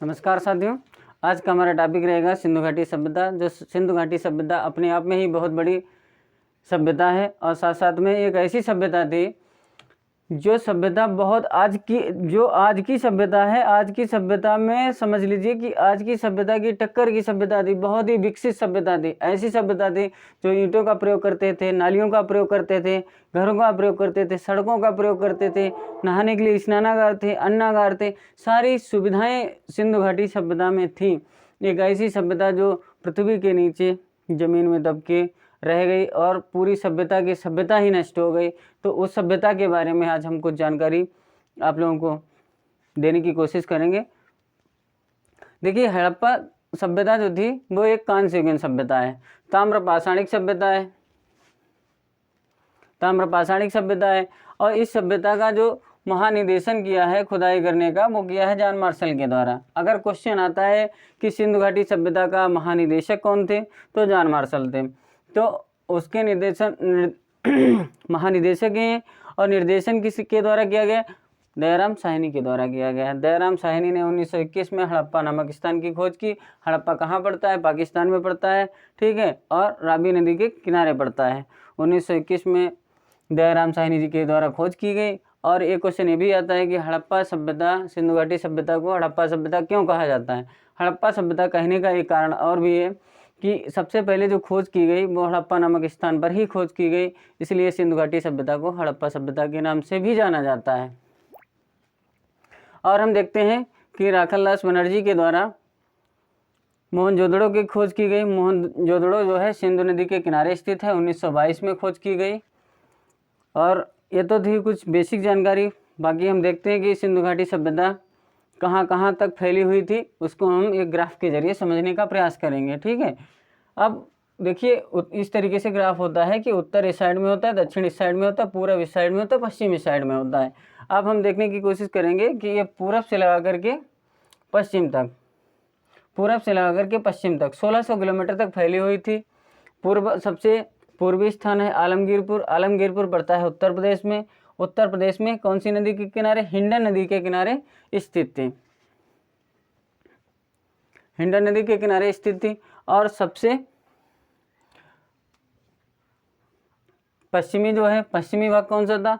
नमस्कार साथियों, आज का हमारा टॉपिक रहेगा सिंधु घाटी सभ्यता। जो सिंधु घाटी सभ्यता अपने आप में ही बहुत बड़ी सभ्यता है और साथ साथ में एक ऐसी सभ्यता थी जो सभ्यता बहुत आज की सभ्यता है। आज की सभ्यता में समझ लीजिए कि आज की सभ्यता की टक्कर की सभ्यता थी, बहुत ही विकसित सभ्यता थी। ऐसी सभ्यता थी जो ईंटों का प्रयोग करते थे, नालियों का प्रयोग करते थे, घरों का प्रयोग करते थे, सड़कों का प्रयोग करते थे, नहाने के लिए स्नानागार थे, अन्नागार थे, सारी सुविधाएं सिंधु घाटी सभ्यता में थी। एक ऐसी सभ्यता जो पृथ्वी के नीचे जमीन में दब के रह गई और पूरी सभ्यता की सभ्यता ही नष्ट हो गई। तो उस सभ्यता के बारे में आज हम कुछ जानकारी आप लोगों को देने की कोशिश करेंगे। देखिए, हड़प्पा सभ्यता जो थी वो एक कांस्य युगीन सभ्यता है, ताम्र पाषाणिक सभ्यता है, ताम्र पाषाणिक सभ्यता है। और इस सभ्यता का जो महानिदेशन किया है खुदाई करने का, वो किया है जॉन मार्शल के द्वारा। अगर क्वेश्चन आता है कि सिंधु घाटी सभ्यता का महानिदेशक कौन थे, तो जॉन मार्शल थे। तो उसके महानिदेशक हैं और निर्देशन किसके द्वारा किया गया? दयाराम साहनी के द्वारा किया गया। दयाराम साहनी ने 1921 में हड़प्पा नामक स्थान की खोज की। हड़प्पा कहाँ पड़ता है? पाकिस्तान में पड़ता है, ठीक है, और रावी नदी के किनारे पड़ता है। 1921 में दयाराम साहनी जी के द्वारा खोज की गई। और एक क्वेश्चन ये भी आता है कि हड़प्पा सभ्यता, सिंधु घाटी सभ्यता को हड़प्पा सभ्यता क्यों कहा जाता है? हड़प्पा सभ्यता कहने का एक कारण और भी है कि सबसे पहले जो खोज की गई वो हड़प्पा नामक स्थान पर ही खोज की गई, इसलिए सिंधु घाटी सभ्यता को हड़प्पा सभ्यता के नाम से भी जाना जाता है। और हम देखते हैं कि राखालदास बनर्जी के द्वारा मोहनजोदड़ो की खोज की गई। मोहनजोदड़ो जो है सिंधु नदी के किनारे स्थित है, 1922 में खोज की गई। और ये तो थी कुछ बेसिक जानकारी। बाकी हम देखते हैं कि सिंधु घाटी सभ्यता कहाँ कहाँ तक फैली हुई थी, उसको हम एक ग्राफ के जरिए समझने का प्रयास करेंगे, ठीक है। अब देखिए, इस तरीके से ग्राफ होता है कि उत्तर इस साइड में होता है, दक्षिण इस साइड में होता है, पूरब इस साइड में होता है, पश्चिम इस साइड में होता है। अब हम देखने की कोशिश करेंगे कि ये पूरब से लगा करके पश्चिम तक, पूरब से लगा करके पश्चिम तक 1600 किलोमीटर तक फैली हुई थी। सबसे पूर्वी स्थान है आलमगीरपुर। आलमगीरपुर पड़ता है उत्तर प्रदेश में। उत्तर प्रदेश में कौन सी नदी के किनारे? हिंडन नदी के किनारे स्थित थी, हिंडन नदी के किनारे स्थित थी। और सबसे पश्चिमी जो है, पश्चिमी भाग कौन सा था?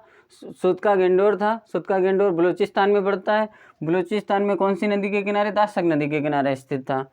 सुतका गेंडोर था। सुतका गेंडोर बलूचिस्तान में पड़ता है। बलूचिस्तान में कौन सी नदी के किनारे? दाशक नदी के किनारे स्थित था।